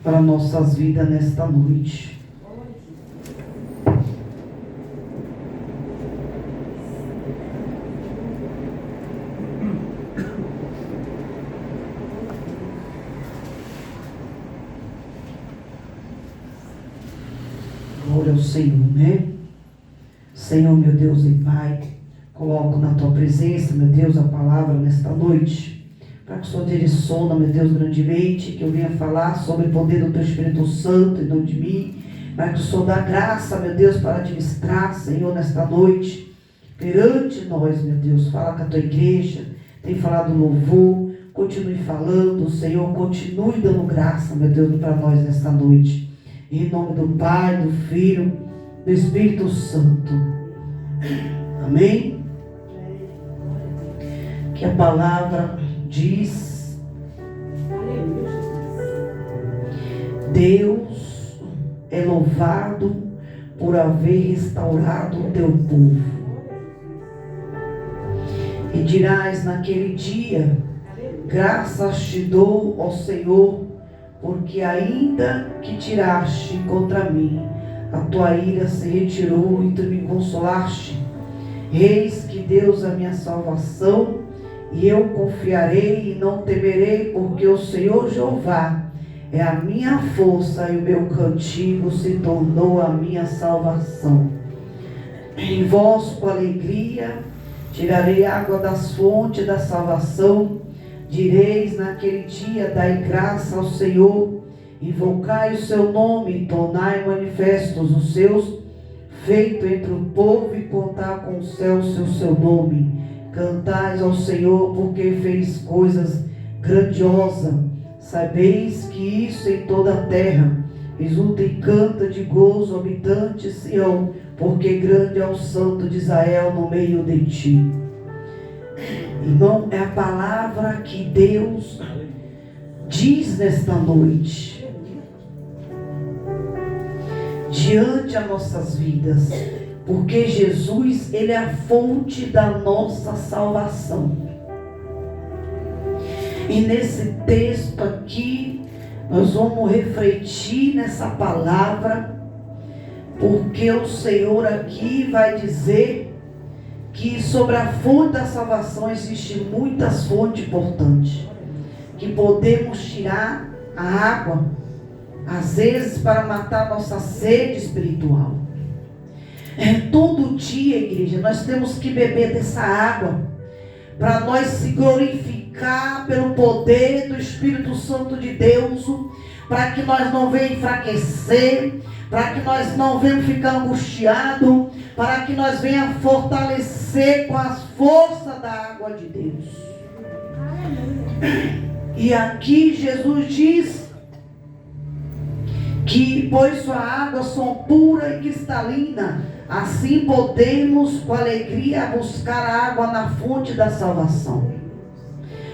para nossas vidas nesta noite. Glória ao Senhor, né? Senhor, meu Deus e Pai, coloco na Tua presença, meu Deus, a palavra nesta noite, para que o Senhor direcione, meu Deus, grandemente, que eu venha falar sobre o poder do Teu Espírito Santo e não de mim, para que o Senhor dá graça, meu Deus, para administrar, Senhor, nesta noite, perante nós, meu Deus. Fala com a Tua igreja, tem falado louvor, continue falando, Senhor, continue dando graça, meu Deus, para nós nesta noite. Em nome do Pai, do Filho, do Espírito Santo. Amém? Que a palavra diz: Deus é louvado por haver restaurado o teu povo. E dirás naquele dia: graças te dou ao Senhor, porque ainda que tiraste contra mim, a tua ira se retirou e tu me consolaste. Eis que Deus é a minha salvação, e eu confiarei e não temerei, porque o Senhor Jeová é a minha força e o meu cantigo se tornou a minha salvação. Em vós, com alegria, tirarei água das fontes da salvação. Direis naquele dia: dai graça ao Senhor, invocai o seu nome, tornai manifestos os seus feitos entre o povo e contar com os céus o seu nome. Cantais ao Senhor, porque fez coisas grandiosas. Sabeis que isso em toda a terra. Exulta e canta de gozo, habitante de Sião, porque grande é o Santo de Israel no meio de ti. Irmão, é a palavra que Deus diz nesta noite, diante das nossas vidas, porque Jesus, Ele é a fonte da nossa salvação. E nesse texto aqui, nós vamos refletir nessa palavra, porque o Senhor aqui vai dizer que sobre a fonte da salvação existem muitas fontes importantes, que podemos tirar a água, às vezes para matar nossa sede espiritual. Todo dia, igreja, nós temos que beber dessa água, para nós se glorificar pelo poder do Espírito Santo de Deus, para que nós não venhamos enfraquecer, para que nós não venhamos ficar angustiados, para que nós venhamos fortalecer com as forças da água de Deus. E aqui Jesus diz que, pois sua água são pura e cristalina, assim podemos com alegria buscar a água na fonte da salvação.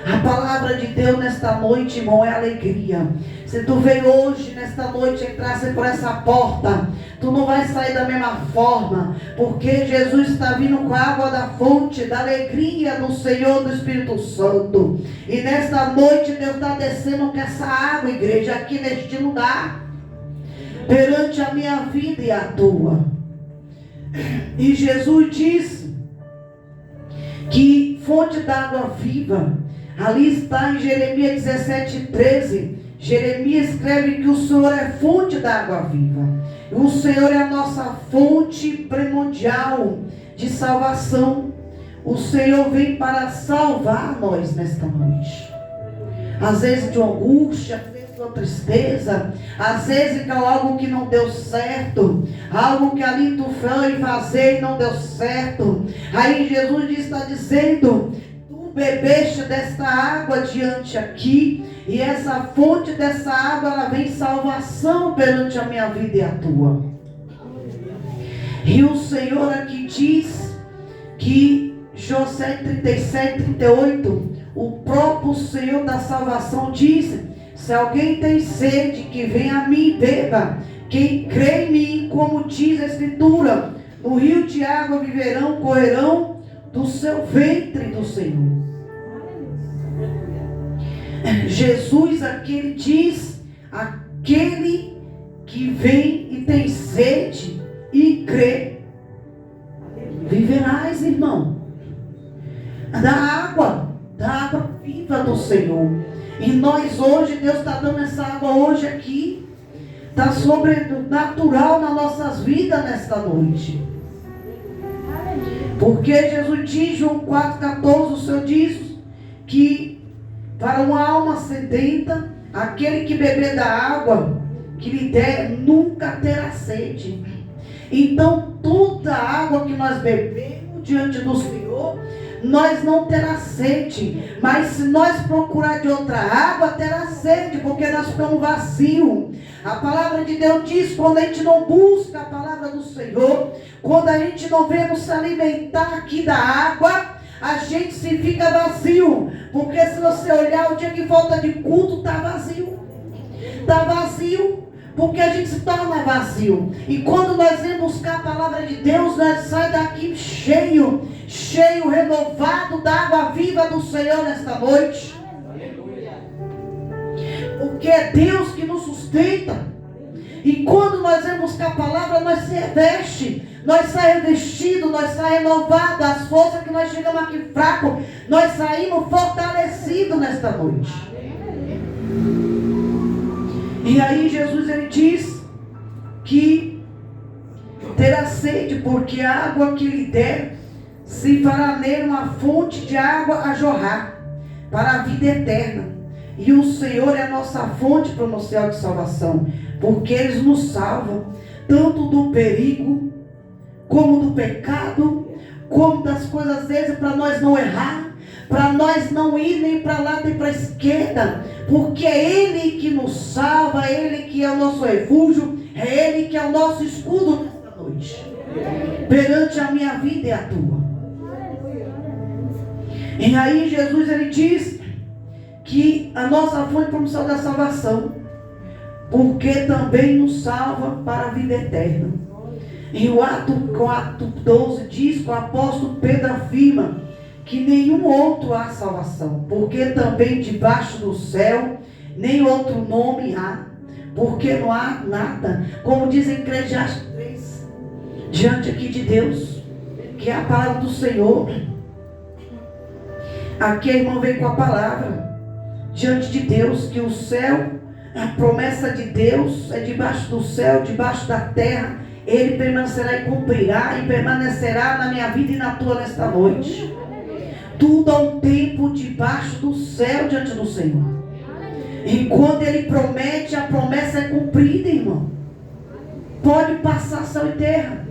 A palavra de Deus nesta noite, irmão, é alegria. Se tu veio hoje, nesta noite, entrasse por essa porta, tu não vai sair da mesma forma, porque Jesus está vindo com a água da fonte, da alegria do Senhor, do Espírito Santo. E nesta noite, Deus está descendo com essa água, igreja, aqui neste lugar, perante a minha vida e a tua. E Jesus disse que fonte d'água viva, ali está em Jeremias 17:13. Jeremias escreve que o Senhor é fonte da água viva. O Senhor é a nossa fonte primordial de salvação. O Senhor vem para salvar nós nesta noite. Às vezes de angústia, às vezes de uma tristeza, às vezes de algo que não deu certo, algo que ali tu foi fazer e não deu certo. Aí Jesus está dizendo: bebeste desta água diante aqui, e essa fonte dessa água, ela vem salvação perante a minha vida e a tua. E o Senhor aqui diz que José 37:38, o próprio Senhor da salvação diz: se alguém tem sede, que venha a mim e beba. Quem crê em mim, como diz a Escritura, no rio de água viverão, correrão do seu ventre do Senhor. Jesus aqui ele diz: aquele vem e tem sede e crê, viverás, irmão. Da água viva do Senhor. E nós hoje, Deus está dando essa água hoje aqui. Está sobrenatural nas nossas vidas nesta noite. Porque Jesus diz, João 4,14, o Senhor diz que para uma alma sedenta, aquele que beber da água que lhe der, nunca terá sede. Então, toda a água que nós bebemos diante do Senhor, nós não terá sede. Mas se nós procurar de outra água, terá sede, porque nós ficamos vazios. A palavra de Deus diz, quando a gente não busca a palavra do Senhor, quando a gente não vem se alimentar aqui da água, a gente se fica vazio. Porque se você olhar, o dia que falta de culto, está vazio. Está vazio. Porque a gente se torna vazio. E quando nós vamos buscar a palavra de Deus, nós saímos daqui cheio, renovado da água viva do Senhor nesta noite. Porque é Deus que nos sustenta. E quando nós vamos buscar a palavra, nós se reveste. Nós saímos vestidos, nós saímos renovados. As forças que nós chegamos aqui fracos, nós saímos fortalecidos nesta noite. E aí Jesus ele diz que terá sede, porque a água que lhe der se fará nele uma fonte de água a jorrar para a vida eterna. E o Senhor é a nossa fonte promocional de salvação, porque Ele nos salva, tanto do perigo, como do pecado, como das coisas vezes, para nós não errar, para nós não ir nem para lá nem para a esquerda, porque é Ele que nos salva, é Ele que é o nosso refúgio, é Ele que é o nosso escudo nesta noite, perante a minha vida e a tua. E aí Jesus ele diz que a nossa fonte promoção da salvação, porque também nos salva para a vida eterna. E o Ato 4:12 diz que o apóstolo Pedro afirma que nenhum outro há salvação, porque também debaixo do céu nem outro nome há, porque não há nada, como diz em Eclesiastes 3, diante aqui de Deus, que é a palavra do Senhor. Aqui a irmã vem com a palavra diante de Deus, que o céu, a promessa de Deus é debaixo do céu, debaixo da terra. Ele permanecerá e cumprirá e permanecerá na minha vida e na tua nesta noite. Tudo há um tempo debaixo do céu diante do Senhor. E quando Ele promete, a promessa é cumprida, irmão. Pode passar céu e terra,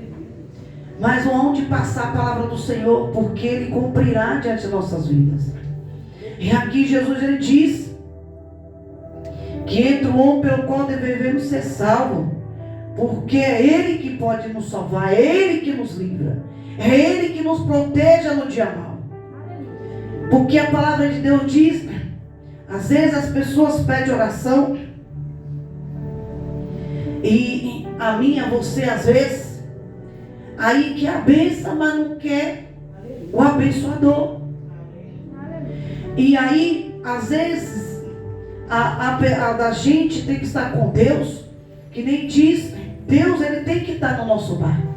mas onde passar a palavra do Senhor, porque Ele cumprirá diante de nossas vidas. E aqui Jesus ele diz que entre o homem pelo qual devemos ser salvos, porque é Ele que pode nos salvar, é Ele que nos livra, é Ele que nos proteja no dia mau. Porque a palavra de Deus diz, às vezes as pessoas pedem oração, e a mim, a você, às vezes, aí que abençoa, mas não quer o abençoador. E aí, às vezes, a gente tem que estar com Deus, que nem diz, Deus ele tem que estar no nosso barco.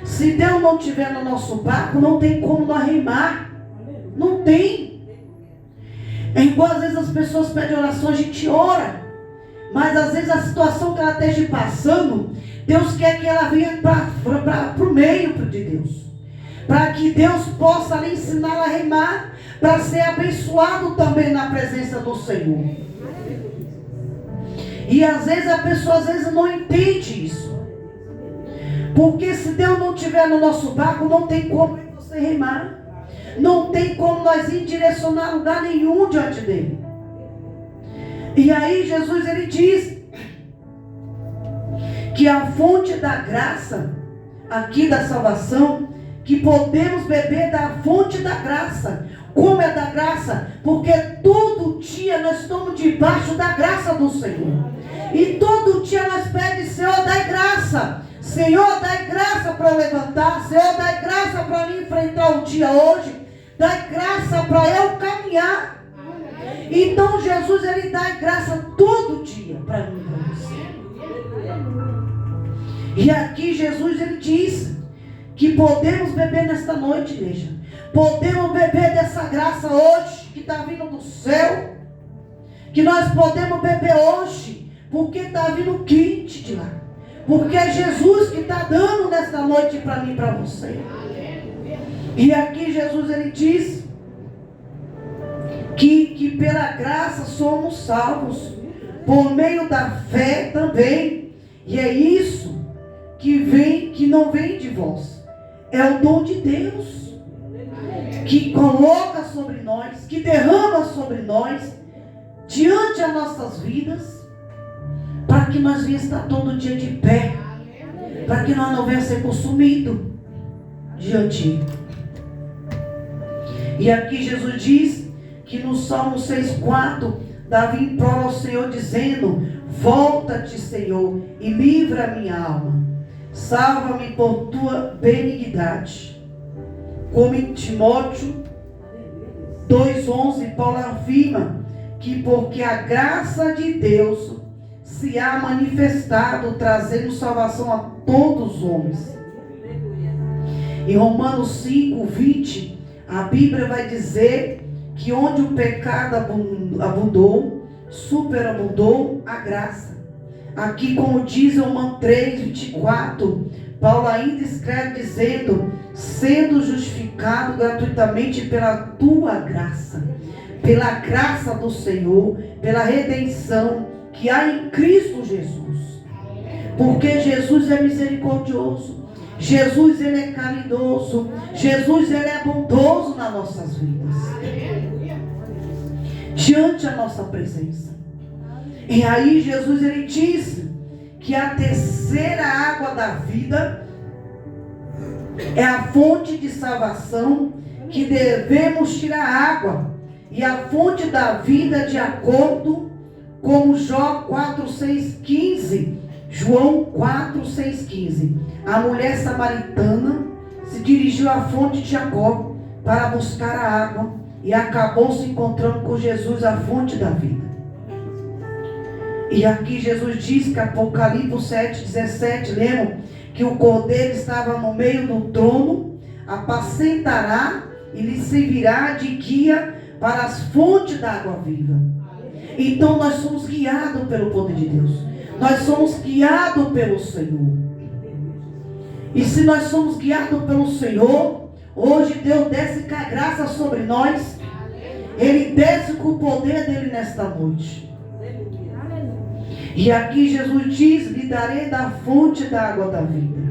Se Deus não estiver no nosso barco, não tem como nós remar. Não tem. É igual às vezes as pessoas pedem oração, a gente ora, mas às vezes a situação que ela esteja passando, Deus quer que ela venha para o meio de Deus, para que Deus possa ali ensinar ela a remar, para ser abençoado também na presença do Senhor. E às vezes a pessoa não entende isso, porque se Deus não estiver no nosso barco, não tem como você remar, não tem como nós ir direcionar lugar nenhum diante dele. E aí Jesus ele diz que a fonte da graça aqui da salvação, que podemos beber da fonte da graça. Como é da graça? Porque todo dia nós estamos debaixo da graça do Senhor. E todo dia nós pedimos, Senhor, dai graça. Senhor, dai graça para eu levantar. Senhor, dai graça para mim enfrentar o dia hoje. Dai graça para eu caminhar. Então Jesus, ele dá graça todo dia para mim e para você. E aqui Jesus ele diz que podemos beber nesta noite, igreja. Podemos beber dessa graça hoje que está vindo do céu. Que nós podemos beber hoje, porque está vindo quente de lá. Porque é Jesus que está dando nesta noite para mim e para você. E aqui Jesus ele diz que pela graça somos salvos, por meio da fé também. E é isso que não vem de vós. É o dom de Deus, que coloca sobre nós, que derrama sobre nós, diante das nossas vidas, para que nós venhamos estar todo dia de pé, para que nós não venhamos ser consumidos diante. E aqui Jesus diz que no Salmo 6,4, Davi implora ao Senhor dizendo: volta-te, Senhor, e livra a minha alma, salva-me por tua benignidade. Como em Timóteo 2,11, Paulo afirma que porque a graça de Deus se há manifestado, trazendo salvação a todos os homens. Em Romanos 5,20, a Bíblia vai dizer que onde o pecado abundou, superabundou a graça. Aqui, como diz Romanos 3,24, Paulo ainda escreve dizendo: sendo justificado gratuitamente pela tua graça, pela graça do Senhor, pela redenção que há em Cristo Jesus. Porque Jesus é misericordioso, Jesus ele é caridoso, Jesus ele é bondoso nas nossas vidas, diante da nossa presença. E aí Jesus ele diz que a terceira água da vida é a fonte de salvação, que devemos tirar água, e a fonte da vida, de acordo com João 4,6,15. João 4,6,15. A mulher samaritana se dirigiu à fonte de Jacó para buscar a água e acabou se encontrando com Jesus, a fonte da vida. E aqui Jesus diz que Apocalipse 7,17, lembram que o cordeiro estava no meio do trono, apacentará e lhe servirá de guia para as fontes da água viva. Então nós somos guiados pelo poder de Deus. Nós somos guiados pelo Senhor. E se nós somos guiados pelo Senhor, hoje Deus desce com a graça sobre nós. Ele desce com o poder dele nesta noite. E aqui Jesus diz: lhe darei da fonte da água da vida.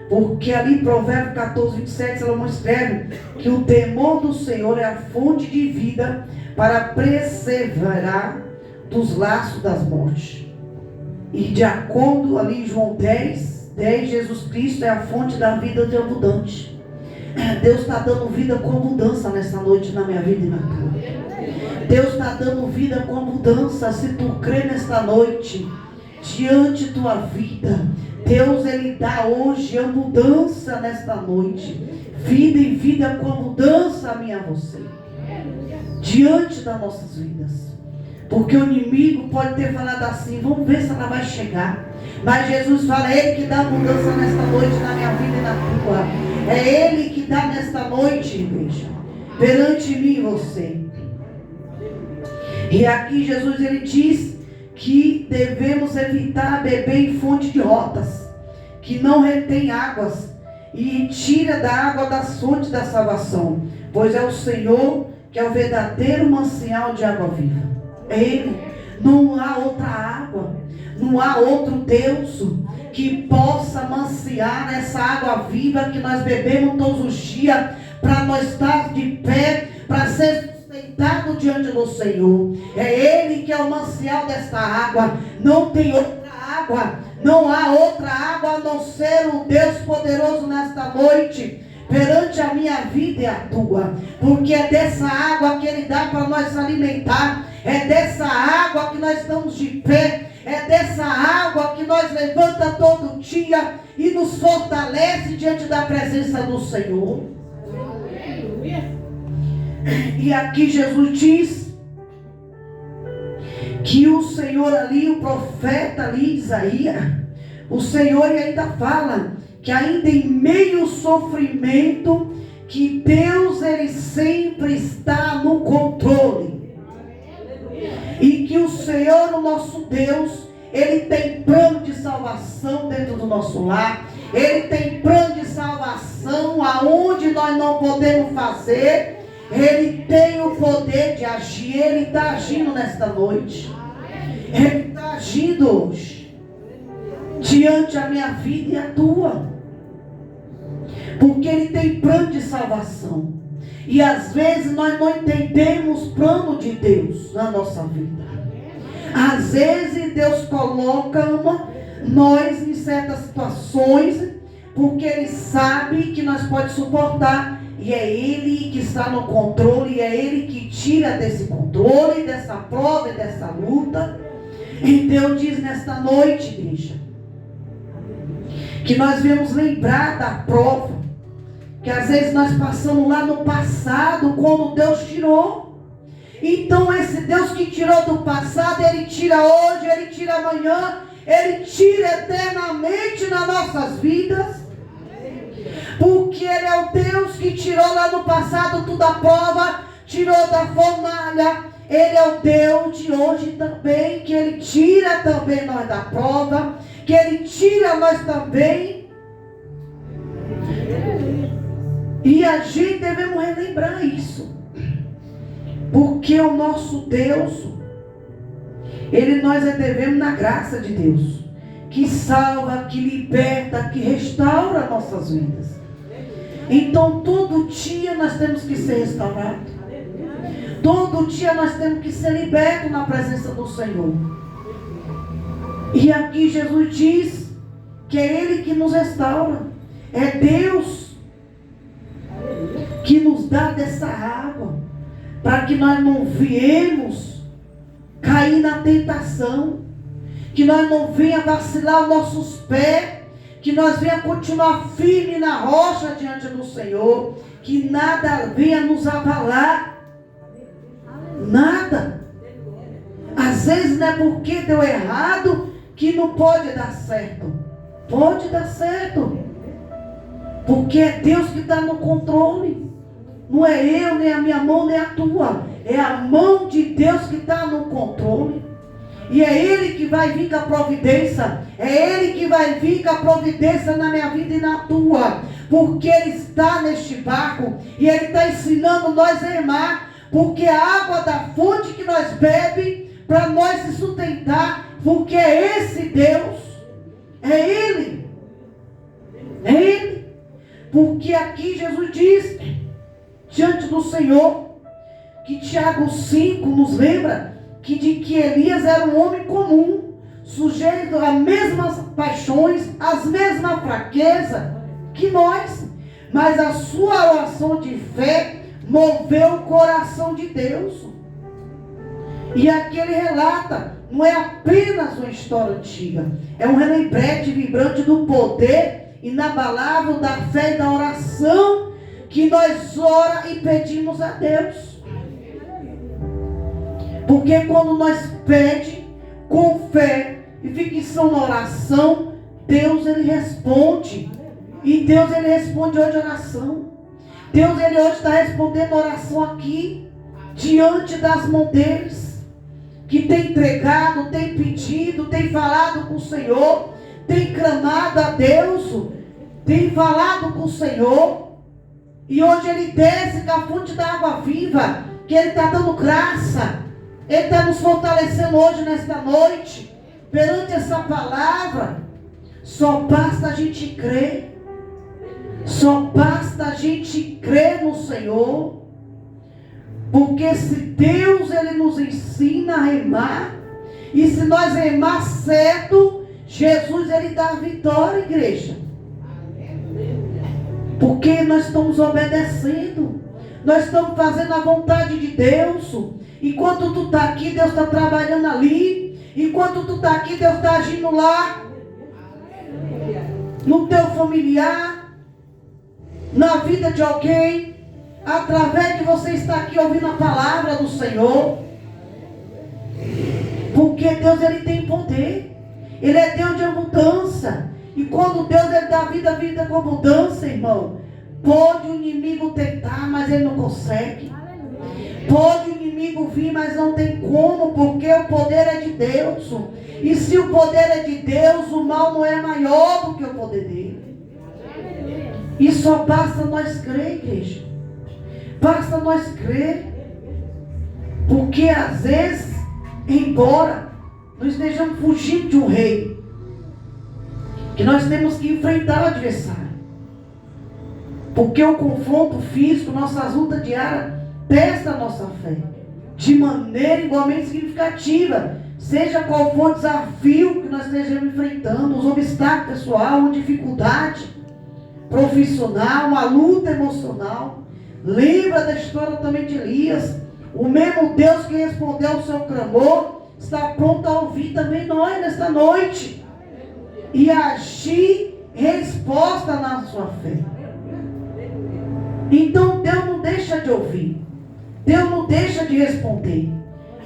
Porque ali em Provérbios 14,27, Salomão escreve que o temor do Senhor é a fonte de vida para perseverar dos laços das mortes. E de acordo ali em João 10, Jesus Cristo é a fonte da vida de abundante. Deus está dando vida com abundância nessa noite, na minha vida e na tua. Deus está dando vida com abundância. Se tu crê nesta noite, diante da tua vida, Deus ele dá hoje abundância nesta noite. Vida e vida com abundância a mim e a você. Diante das nossas vidas. Porque o inimigo pode ter falado assim: vamos ver se ela vai chegar. Mas Jesus fala: é Ele que dá abundância nesta noite na minha vida e na tua. É Ele que dá nesta noite, igreja, perante mim e você. E aqui Jesus ele diz que devemos evitar beber em fonte de rotas, que não retém águas, e tira da água das fontes da salvação, pois é o Senhor que é o verdadeiro manancial de água viva. É Ele. Não há outra água, não há outro Deus que possa manciar essa água viva que nós bebemos todos os dias, para nós estar de pé, para ser sustentado diante do Senhor. É Ele que é o manancial desta água. Não tem outra água, não há outra água a não ser o Deus poderoso nesta noite, perante a minha vida e a tua. Porque é dessa água que Ele dá para nós se alimentar. É dessa água que nós estamos de pé. É dessa água que nós levanta todo dia e nos fortalece diante da presença do Senhor. E aqui Jesus diz que o Senhor ali, o profeta ali, Isaías, O Senhor ainda fala que ainda em meio ao sofrimento, que Deus ele sempre está no controle. E que o Senhor, o nosso Deus, ele tem plano de salvação dentro do nosso lar. Ele tem plano de salvação aonde nós não podemos fazer. Ele tem o poder de agir. Ele está agindo nesta noite. Ele está agindo hoje, diante a minha vida e a tua. Porque Ele tem plano de salvação. E às vezes nós não entendemos o plano de Deus na nossa vida. Às vezes Deus coloca nós em certas situações, porque Ele sabe que nós podemos suportar. E é Ele que está no controle, e é Ele que tira desse controle, dessa prova e dessa luta. E Deus diz nesta noite, igreja, que nós devemos lembrar da prova, que às vezes nós passamos lá no passado, quando Deus tirou. Então esse Deus que tirou do passado, Ele tira hoje, Ele tira amanhã, Ele tira eternamente nas nossas vidas. Porque Ele é o Deus que tirou lá no passado toda a prova, tirou da fornalha. Ele é o Deus de hoje também, que Ele tira também nós da prova, que Ele tira nós também. E a gente devemos relembrar isso. Porque o nosso Deus, nós devemos na graça de Deus, que salva, que liberta, que restaura nossas vidas. Então todo dia nós temos que ser restaurados. Todo dia nós temos que ser libertos na presença do Senhor. E aqui Jesus diz que é Ele que nos restaura. É Deus que nos dá dessa água, para que nós não viemos cair na tentação, que nós não venha vacilar os nossos pés, que nós venha continuar firme na rocha diante do Senhor, que nada venha nos abalar. Nada. Às vezes não é porque deu errado que não pode dar certo. Pode dar certo. Porque é Deus que está no controle. Não é eu, nem a minha mão, nem a tua. É a mão de Deus que está no controle. E é Ele que vai vir com a providência. É Ele que vai vir com a providência na minha vida e na tua. Porque Ele está neste barco. E Ele está ensinando nós a remar. Porque a água da fonte que nós bebemos, para nós se sustentar. Porque é esse Deus. É Ele. É Ele. Porque aqui Jesus diz, diante do Senhor, que Tiago 5 nos lembra que Elias era um homem comum, sujeito às mesmas paixões, às mesmas fraquezas que nós, mas a sua oração de fé moveu o coração de Deus. E aqui ele relata, não é apenas uma história antiga, é um relembrete vibrante do poder inabalável da fé e da oração que nós ora e pedimos a Deus. Porque quando nós pedimos com fé e fixação na oração, Deus ele responde. E Deus ele responde hoje a oração. Deus ele hoje está respondendo a oração aqui, diante das mãos deles, que tem entregado, tem pedido, tem falado com o Senhor, tem clamado a Deus, tem falado com o Senhor. E hoje ele desce com a fonte da água viva, que ele está dando graça. Ele está nos fortalecendo hoje, nesta noite, perante essa palavra. Só basta a gente crer. Só basta a gente crer no Senhor. Porque se Deus ele nos ensina a remar, e se nós remar certo, Jesus ele dá a vitória, igreja. Porque nós estamos obedecendo. Nós estamos fazendo a vontade de Deus. Enquanto tu está aqui, Deus está trabalhando ali. Enquanto tu está aqui, Deus está agindo lá. No teu familiar. Na vida de alguém. Através de você estar aqui ouvindo a palavra do Senhor. Porque Deus ele tem poder. Ele é Deus de abundância. E quando Deus ele dá vida com abundância, irmão, pode o inimigo tentar, mas ele não consegue. Pode o inimigo vir, mas não tem como, porque o poder é de Deus. E se o poder é de Deus, o mal não é maior do que o poder dele. E só basta nós crer, igreja. Basta nós crer. Porque às vezes, embora nós estejamos fugindo de um rei, que nós temos que enfrentar o adversário. Porque o confronto físico, nossas lutas diárias, testa a nossa fé. De maneira igualmente significativa. Seja qual for o desafio que nós estejamos enfrentando, os obstáculos pessoais, uma dificuldade profissional, uma luta emocional. Lembra da história também de Elias. O mesmo Deus que respondeu ao seu clamor, está pronto a ouvir também nós nesta noite. E agir resposta na sua fé. Então Deus não deixa de ouvir. Deus não deixa de responder.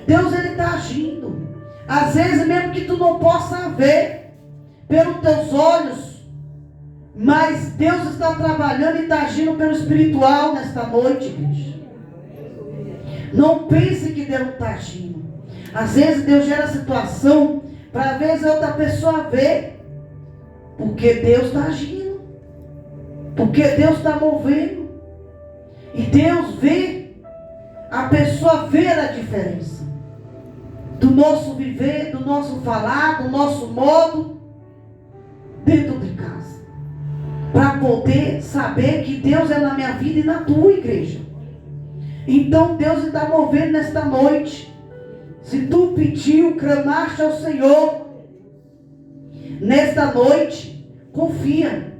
Deus ele está agindo. Às vezes mesmo que tu não possa ver pelos teus olhos, mas Deus está trabalhando e está agindo pelo espiritual nesta noite, igreja. Não pense que Deus não está agindo. Às vezes Deus gera situação para às vezes outra pessoa ver. Porque Deus está agindo. Porque Deus está movendo. E Deus vê. A pessoa vê a diferença. Do nosso viver, do nosso falar, do nosso modo. Dentro de casa. Para poder saber que Deus é na minha vida e na tua, igreja. Então Deus está movendo nesta noite. Se tu pediu, clamaste ao Senhor. Nesta noite, confia.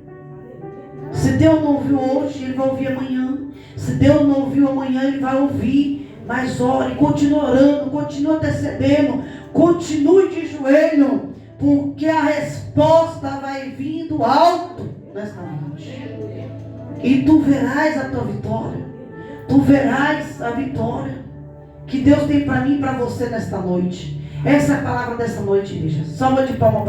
Se Deus não ouviu hoje, Ele vai ouvir amanhã. Se Deus não ouviu amanhã, Ele vai ouvir. Mas ore, continue orando, continue intercedendo, continue de joelho, porque a resposta vai vindo alto nesta noite. E tu verás a tua vitória. Tu verás a vitória que Deus tem para mim e para você nesta noite. Essa é a palavra dessa noite, igreja. Salva de palmas.